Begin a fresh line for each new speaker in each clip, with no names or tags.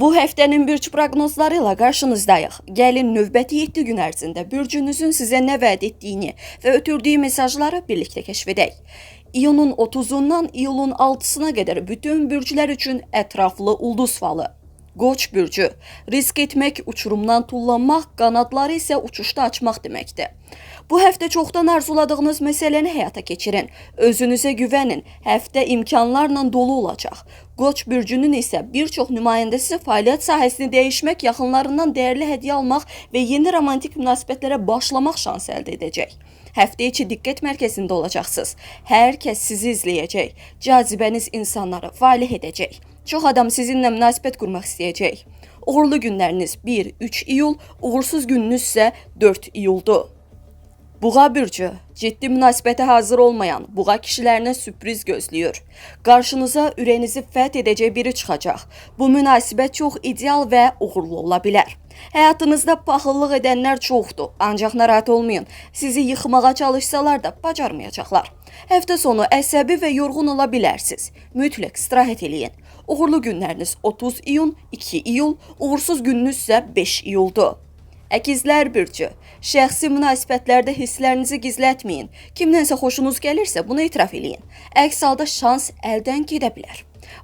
Bu həftənin bürc proqnozları ilə qarşınızdayıq. Gəlin növbəti 7 gün ərzində bürcünüzün sizə nə vəd etdiyini və ötürdüyü mesajları birlikdə kəşf edək. İyunun 30-undan iyulun 6-sına qədər bütün bürclər üçün ətraflı ulduz falı. Qoç bürcü, risk etmək, uçurumdan tullanmaq, qanadları isə uçuşda açmaq deməkdir. Bu həftə çoxdan arzuladığınız məsələni həyata keçirin. Özünüzə güvənin. Həftə imkanlarla dolu olacaq. Qoç bürcünün isə bir çox nümayəndəsi fəaliyyət sahəsini dəyişmək, yaxınlarından dəyərli hədiyyə almaq və yeni romantik münasibətlərə başlamaq şansı əldə edəcək. Həftə içi diqqət mərkəzində olacaqsınız. Hər kəs sizi izləyəcək. Cazibəniz insanları valeh edəcək. Çox adam sizinlə münasibət qurmaq istəyəcək. Uğurlu günləriniz 1-3 iyul, uğursuz gününüz isə 4 iyuldur. Buğa bürcü, ciddi münasibətə hazır olmayan buğa kişilərinə sürpriz gözləyir. Qarşınıza ürəyinizi fəth edəcək biri çıxacaq. Bu münasibət çox ideal və uğurlu ola bilər. Həyatınızda paxıllıq edənlər çoxdur, ancaq narahat olmayın. Sizi yıxmağa çalışsalar da bacarmayacaqlar. Həftə sonu əsəbi və yorğun ola bilərsiniz. Mütləq istirahət eləyin. Uğurlu günləriniz 30 iyun, 2 iyul, uğursuz gününüz isə 5 iyuldur. Əkizlər bürcü, şəxsi münasibətlərdə hisslərinizi gizlətməyin. Kimdənsə xoşunuz gəlirsə bunu etiraf eləyin. Əks halda şans əldən gedə bilər.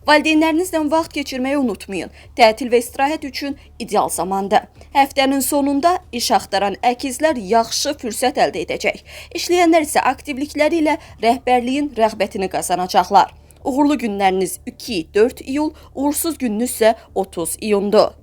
Valideynlərinizlə vaxt keçirməyi unutmayın. Tətil və istirahət üçün ideal zamandır. Həftənin sonunda iş axtaran əkizlər yaxşı fürsət əldə edəcək. İşləyənlər isə aktivlikləri ilə rəhbərliyin rəğbətini qazanacaqlar. Uğurlu günləriniz 2-4 iyul, uğursuz gününüz isə 30 iyundur.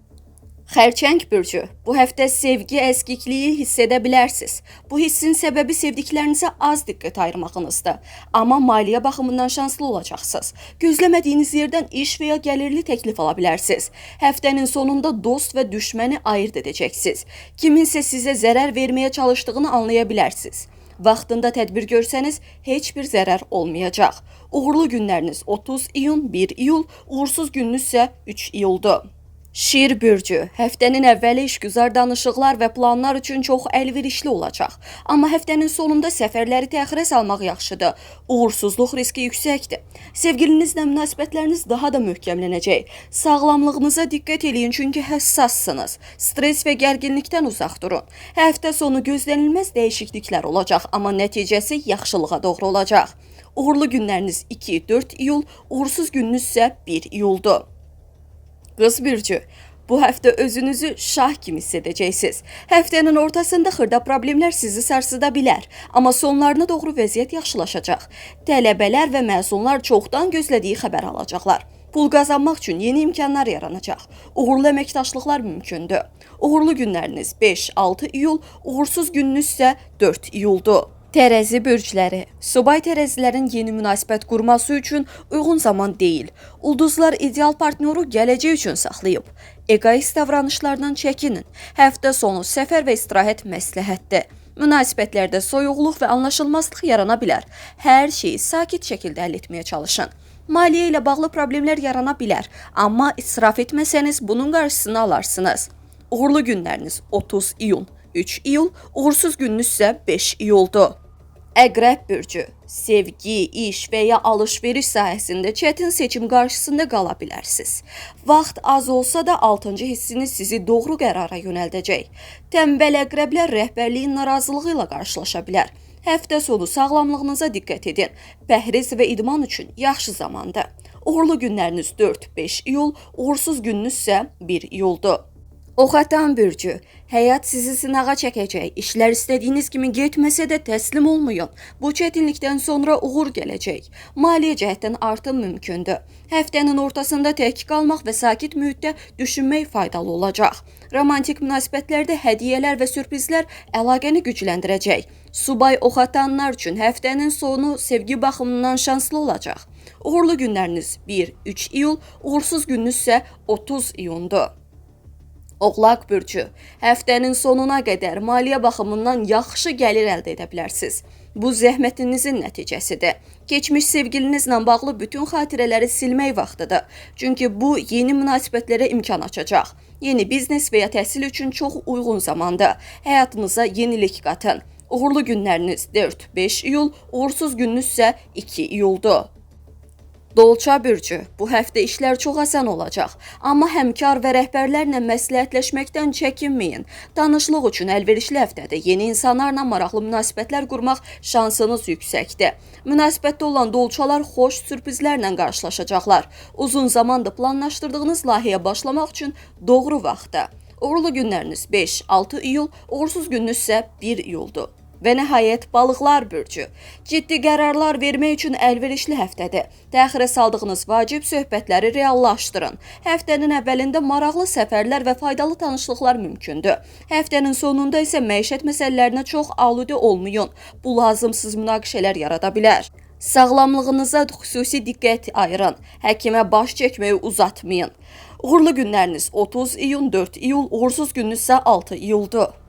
Xərçəng bürcü, bu həftə sevgi əskikliyi hiss edə bilərsiniz. Bu hissin səbəbi sevdiklərinizə az diqqət ayırmağınızdır. Amma maliyyə baxımından şanslı olacaqsınız. Gözləmədiyiniz yerdən iş və ya gəlirli təklif ala bilərsiniz. Həftənin sonunda dost və düşməni ayırt edəcəksiniz. Kiminsə sizə zərər verməyə çalışdığını anlaya bilərsiniz. Vaxtında tədbir görsəniz heç bir zərər olmayacaq. Uğurlu günləriniz 30 iyun, 1 iyul, uğursuz gününüz isə 3 iyuldur. Şir bürcü, həftənin əvvəli işgüzar danışıqlar və planlar üçün çox əlverişli olacaq. Amma həftənin sonunda səfərləri təxirə salmaq yaxşıdır. Uğursuzluq riski yüksəkdir. Sevgilinizlə münasibətləriniz daha da möhkəmlənəcək. Sağlamlığınıza diqqət eləyin, çünki həssassınız. Stres və gərginlikdən uzaq durun. Həftə sonu gözlənilməz dəyişikliklər olacaq, amma nəticəsi yaxşılığa doğru olacaq. Uğurlu günləriniz 2-4 iyul, uğursuz gününüz isə 1 iyuldur. Qız bürcü, bu həftə özünüzü şah kimi hiss edəcəksiniz. Həftənin ortasında xırda problemlər sizi sarsıda bilər, amma sonlarına doğru vəziyyət yaxşılaşacaq. Tələbələr və məzunlar çoxdan gözlədiyi xəbər alacaqlar. Pul qazanmaq üçün yeni imkanlar yaranacaq. Uğurlu əməkdaşlıqlar mümkündür. Uğurlu günləriniz 5-6 iyul, uğursuz gününüz isə 4 iyuldur. Tərəzi bürcləri, subay tərəzilərin yeni münasibət qurması üçün uyğun zaman deyil. Ulduzlar ideal partnyoru gələcək üçün saxlayıb. Egoist davranışlardan çəkinin. Həftə sonu səfər və istirahət məsləhətdir. Münasibətlərdə soyuqluq və anlaşılmazlıq yarana bilər. Hər şeyi sakit şəkildə həll etməyə çalışın. Maliyyə ilə bağlı problemlər yarana bilər, amma israf etməsəniz bunun qarşısını alarsınız. Uğurlu günləriniz 30 iyun, 3 iyul, uğursuz gününüz isə 5 iyuldur. Əqrəb bürcü, sevgi, iş və ya alış-veriş sahəsində çətin seçim qarşısında qala bilərsiniz. Vaxt az olsa da 6-cı hissiniz sizi doğru qərara yönəldəcək. Tənbəl əqrəblər rəhbərliyin narazılığı ilə qarşılaşa bilər. Həftə sonu sağlamlığınıza diqqət edin. Pəhriz və idman üçün yaxşı zamandır. Uğurlu günləriniz 4-5 iyul, uğursuz gününüz isə 1 iyuldur. Oxatan bürcü, həyat sizi sınağa çəkəcək. İşlər istədiyiniz kimi getməsə də təslim olmayın. Bu çətinlikdən sonra uğur gələcək. Maliyyə cəhətdən artım mümkündür. Həftənin ortasında tək qalmaq və sakit mühitdə düşünmək faydalı olacaq. Romantik münasibətlərdə hədiyyələr və sürprizlər əlaqəni gücləndirəcək. Subay oxatanlar üçün həftənin sonu sevgi baxımından şanslı olacaq. Uğurlu günləriniz 1-3 iyul, uğursuz gününüz isə 30 iyundur. Oğlaq bürcü, həftənin sonuna qədər maliyyə baxımından yaxşı gəlir əldə edə bilərsiniz. Bu zəhmətinizin nəticəsidir. Keçmiş sevgilinizlə bağlı bütün xatirələri silmək vaxtıdır. Çünki bu yeni münasibətlərə imkan açacaq. Yeni biznes və ya təhsil üçün çox uyğun zamandır. Həyatınıza yenilik qatın. Uğurlu günləriniz 4-5 iyul, uğursuz gününüz isə 2 iyuldur. Dolça bürcü, bu həftə işlər çox asan olacaq. Amma həmkar və rəhbərlərlə məsləhətləşməkdən çəkinməyin. Tanışlıq üçün əlverişli həftədir. Yeni insanlarla maraqlı münasibətlər qurmaq şansınız yüksəkdir. Münasibətdə olan dolçalar xoş sürprizlərlə qarşılaşacaqlar. Uzun zamandır planlaşdırdığınız layihəyə başlamaq üçün doğru vaxtdır. Uğurlu günləriniz 5-6 iyul, uğursuz gününüz isə 1 iyuldur. Və nəhayət balıqlar bürcü. Ciddi qərarlar vermək üçün əlverişli həftədir. Təxirə saldığınız vacib söhbətləri reallaşdırın. Həftənin əvvəlində maraqlı səfərlər və faydalı tanışlıqlar mümkündür. Həftənin sonunda isə məişət məsələlərinə çox aludə olmayın. Bu lazımsız münaqişələr yarada bilər. Sağlamlığınıza xüsusi diqqət ayırın. Həkimə baş çəkməyi uzatmayın. Uğurlu günləriniz 30 iyun, 4 iyul, uğursuz gününüz isə 6 iyuldur.